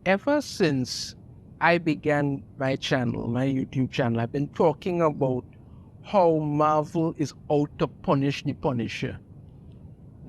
Ever since I began my channel, my YouTube channel, I've been talking about how Marvel is out to punish the Punisher.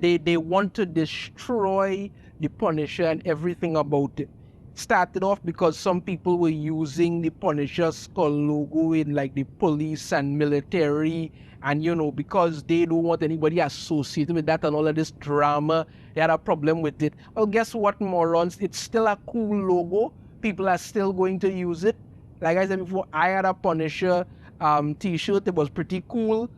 They want to destroy the Punisher and everything about it. Started off because some people were using the Punisher skull logo in like the police and military, and because they don't want anybody associated with that and all of this drama, they had a problem with it. Well, guess what, morons? It's still a cool logo. People are still going to use it. Like I said before, I had a Punisher t-shirt. It was pretty cool.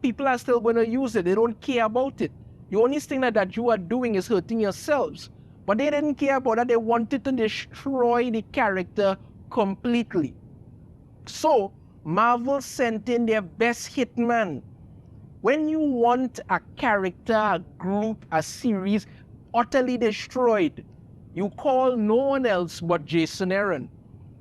People are still going to use it. They don't care about it. The only thing that you are doing is hurting yourselves. But they didn't care about that. They wanted to destroy the character completely. So, Marvel sent in their best hitman. When you want a character, a group, a series utterly destroyed, you call no one else but Jason Aaron.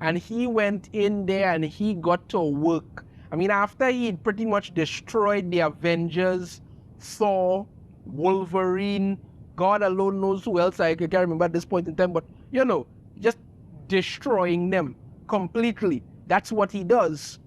And he went in there and he got to work. I mean, after he pretty much destroyed the Avengers, Thor, Wolverine, God alone knows who else, I can't remember at this point in time, but just destroying them completely. That's what he does.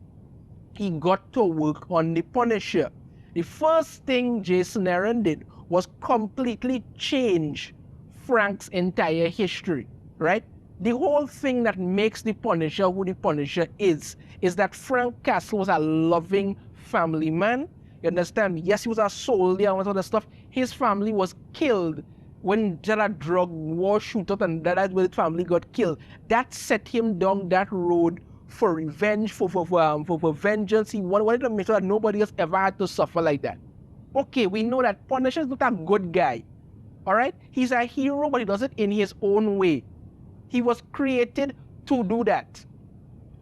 He got to work on the Punisher. The first thing Jason Aaron did was completely change Frank's entire history, right? The whole thing that makes the Punisher who the Punisher is that Frank Castle was a loving family man. You understand? Yes, he was a soldier and all that other stuff. His family was killed when there a drug war shootout, and that's where his family got killed. That set him down that road for revenge, for vengeance. He wanted to make sure that nobody else ever had to suffer like that. Okay, we know that Punisher is not a good guy. All right? He's a hero, but he does it in his own way. He was created to do that.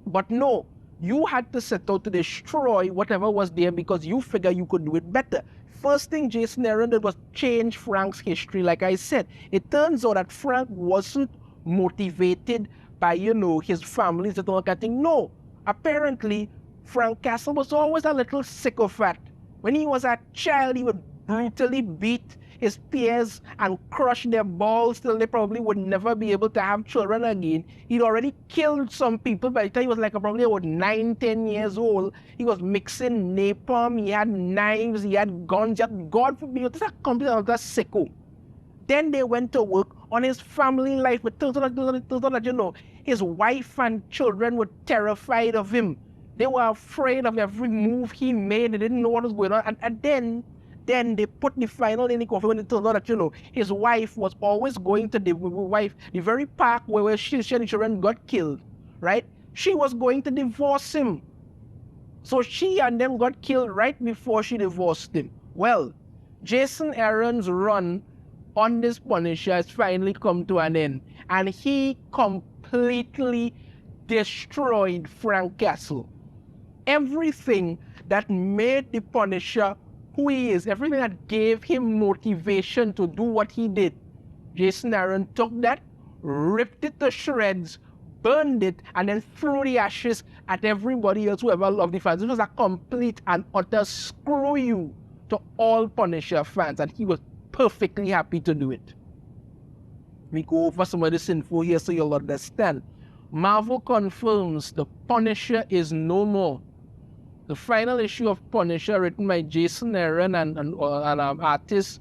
But no, you had to set out to destroy whatever was there because you figure you could do it better. First thing Jason Aaron did was change Frank's history. Like I said, it turns out that Frank wasn't motivated by, his family's and all that thing. No, apparently, Frank Castle was always a little sycophant. When he was a child, he would brutally beat his peers and crush their balls till they probably would never be able to have children again. He'd already killed some people by the time he was like probably about 9, 10 years old. He was mixing napalm, he had knives, he had guns, God forbid, this is a complete other sicko. Then they went to work on his family life. But turns out that, his wife and children were terrified of him. They were afraid of every move he made. They didn't know what was going on. And then they put the final in the coffin when it turned out that, his wife was always going to the very park where she and the children got killed, right? She was going to divorce him. So she and them got killed right before she divorced him. Well, Jason Aaron's run on this Punisher has finally come to an end. And he completely destroyed Frank Castle. Everything that made the Punisher who he is, everything that gave him motivation to do what he did, Jason Aaron took that, ripped it to shreds, burned it, and then threw the ashes at everybody else who ever loved the fans. It was a complete and utter screw you to all Punisher fans, and he was perfectly happy to do it. We go over some of this info here so you'll understand. Marvel confirms the Punisher is no more. The final issue of Punisher, written by Jason Aaron and artists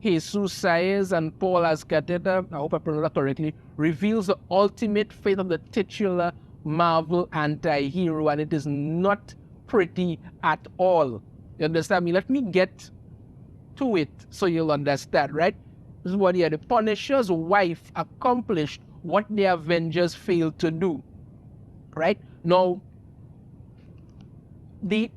Jesus Saez and Paul Azcateta, I hope I pronounced that correctly, reveals the ultimate fate of the titular Marvel anti-hero, and it is not pretty at all. You understand me? Let me get to it so you'll understand, right? This is what here. The Punisher's wife accomplished what the Avengers failed to do, right? Now, the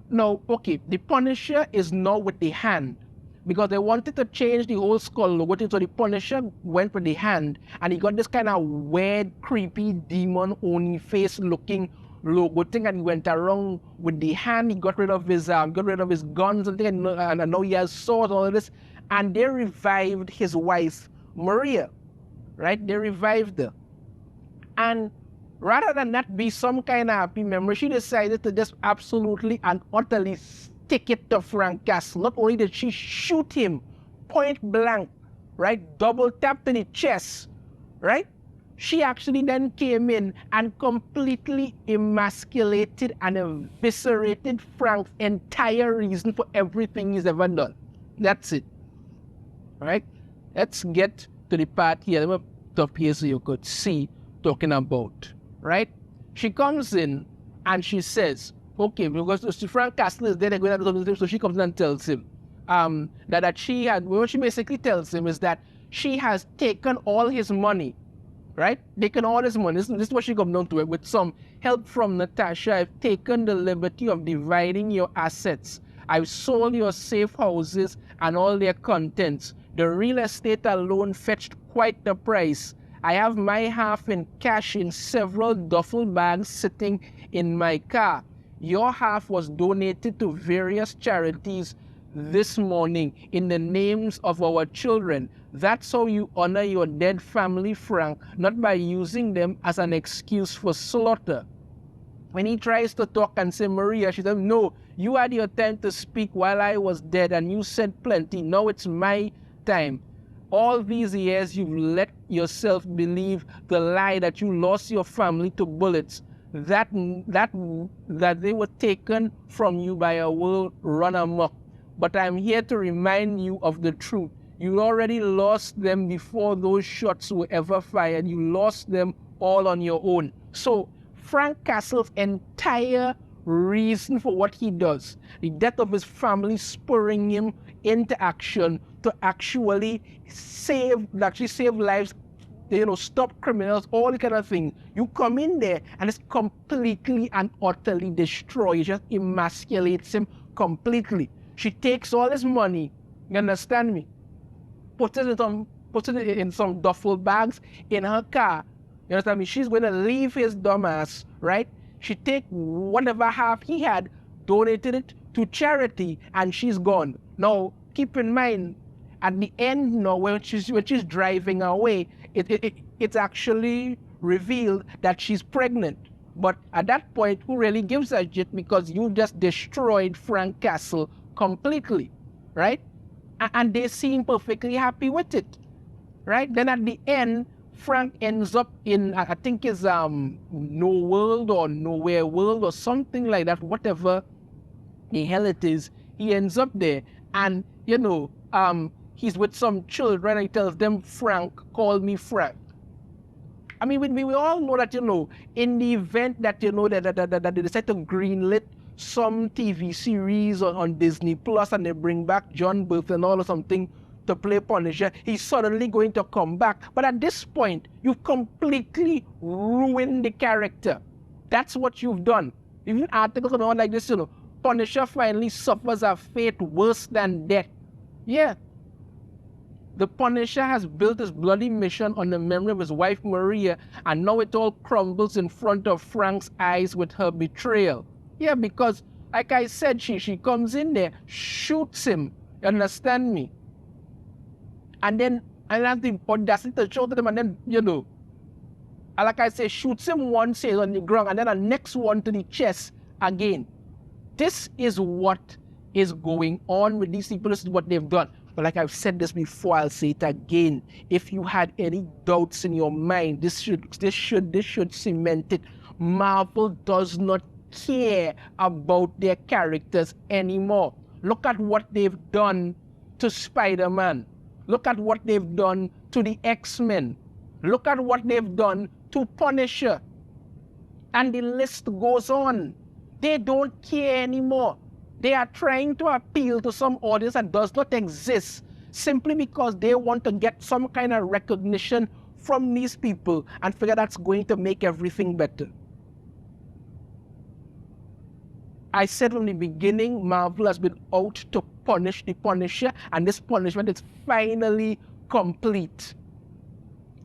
Punisher is now with the Hand, because they wanted to change the whole skull logo, so the Punisher went with the Hand, and he got this kind of weird, creepy, demon Oni face looking logo thing, and he went around with the Hand. He got rid of his guns and thing, and now he has swords, all of this, and they revived his wife Maria, right? They revived her, and rather than that be some kind of happy memory, she decided to just absolutely and utterly stick it to Frank Castle. Not only did she shoot him point blank, right, double tap to the chest, right? She actually then came in and completely emasculated and eviscerated Frank's entire reason for everything he's ever done. That's it. All right? Let's get to the part here. Let me stop here so you could see talking about. Right? She comes in and she says, okay, because Frank Castle is there, they're going to do something, so she comes in and tells him that she had, what she basically tells him is that she has taken all his money, right? Taken all his money. This is what she comes down to it. With some help from Natasha, I've taken the liberty of dividing your assets. I've sold your safe houses and all their contents. The real estate alone fetched quite the price. I have my half in cash in several duffel bags sitting in my car. Your half was donated to various charities this morning in the names of our children. That's how you honor your dead family, Frank, not by using them as an excuse for slaughter. When he tries to talk and say, Maria, she says, no, you had your time to speak while I was dead and you said plenty. Now it's my time. All these years you've let yourself believe the lie that you lost your family to bullets, that they were taken from you by a world run amok. But I'm here to remind you of the truth. You already lost them before those shots were ever fired. You lost them all on your own. So Frank Castle's entire reason for what he does, the death of his family spurring him into action to actually save lives, stop criminals, all the kind of things. You come in there and it's completely and utterly destroyed. It just emasculates him completely. She takes all his money, you understand me? Puts it in some duffel bags in her car. You understand me? She's going to leave his dumbass, right? She take whatever half he had, donated it to charity, and she's gone. Now, keep in mind, at the end, when she's driving away, it's actually revealed that she's pregnant. But at that point, who really gives a shit, because you just destroyed Frank Castle completely, right? And they seem perfectly happy with it, right? Then at the end, Frank ends up in, I think it's No World or Nowhere World or something like that, whatever the hell it is. He ends up there and, he's with some children and he tells them, Frank, call me Frank. I mean, we all know that, in the event that, that they decide to greenlit some TV series on Disney Plus and they bring back John Bernthal or something to play Punisher, he's suddenly going to come back. But at this point, you've completely ruined the character. That's what you've done. Even articles and all like this, Punisher finally suffers a fate worse than death. Yeah. The Punisher has built his bloody mission on the memory of his wife Maria, and now it all crumbles in front of Frank's eyes with her betrayal. Yeah, because, like I said, she comes in there, shoots him, you understand me? And then, I have the audacity to show to them, and then, and like I say, shoots him once, says on the ground, and then the next one to the chest again. This is what is going on with these people. This is what they've done. But like I've said this before, I'll say it again. If you had any doubts in your mind, this should cement it. Marvel does not care about their characters anymore. Look at what they've done to Spider-Man. Look at what they've done to the X-Men. Look at what they've done to Punisher. And the list goes on. They don't care anymore. They are trying to appeal to some audience that does not exist simply because they want to get some kind of recognition from these people and figure that's going to make everything better. I said from the beginning, Marvel has been out to punish the Punisher, and this punishment is finally complete.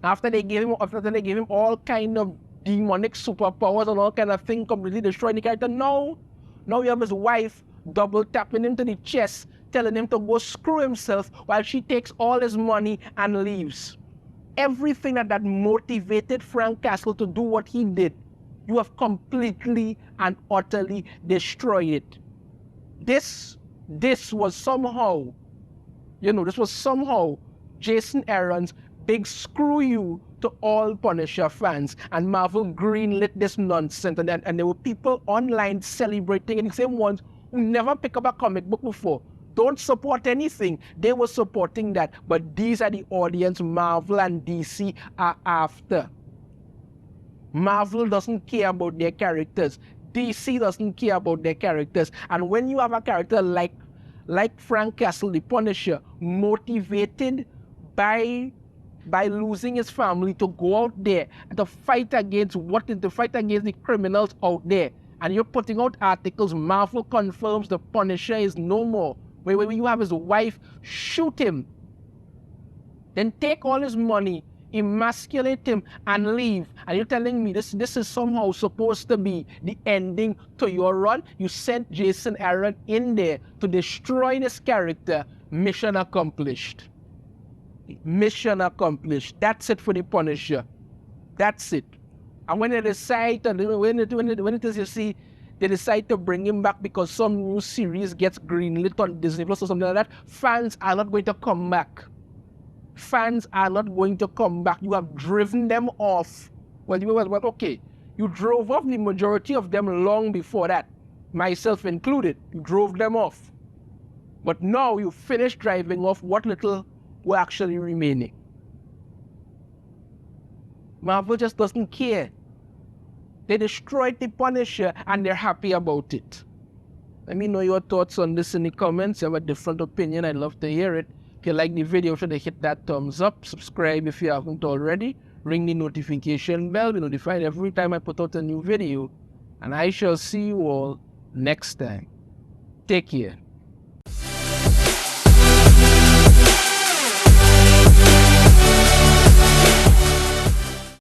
After they gave him all kind of demonic superpowers and all kind of things, completely destroying the character, now you have his wife double tapping him to the chest, telling him to go screw himself while she takes all his money and leaves. Everything that motivated Frank Castle to do what he did, you have completely and utterly destroyed it. This was somehow, Jason Aaron's big screw you to all Punisher fans, and Marvel greenlit this nonsense, and there were people online celebrating, and the same ones who never pick up a comic book before, don't support anything. They were supporting that, but these are the audience Marvel and DC are after. Marvel doesn't care about their characters. DC doesn't care about their characters. And when you have a character like Frank Castle, the Punisher, motivated by losing his family to go out there and to fight against the criminals out there, and you're putting out articles, Marvel confirms the Punisher is no more. When you have his wife shoot him, then take all his money, emasculate him, and leave. And you're telling me this is somehow supposed to be the ending to your run? You sent Jason Aaron in there to destroy this character. Mission accomplished. Mission accomplished. That's it for the Punisher. That's it. And when they decide, when it is, you see, they decide to bring him back because some new series gets greenlit on Disney Plus or something like that, fans are not going to come back. Fans are not going to come back. You have driven them off. Well, okay. You drove off the majority of them long before that, myself included. You drove them off. But now you finished driving off what little were actually remaining. Marvel just doesn't care. They destroyed the Punisher and they're happy about it. Let me know your thoughts on this in the comments. If you have a different opinion, I'd love to hear it. If you like the video, should hit that thumbs up. Subscribe if you haven't already. Ring the notification bell. Be notified every time I put out a new video. And I shall see you all next time. Take care.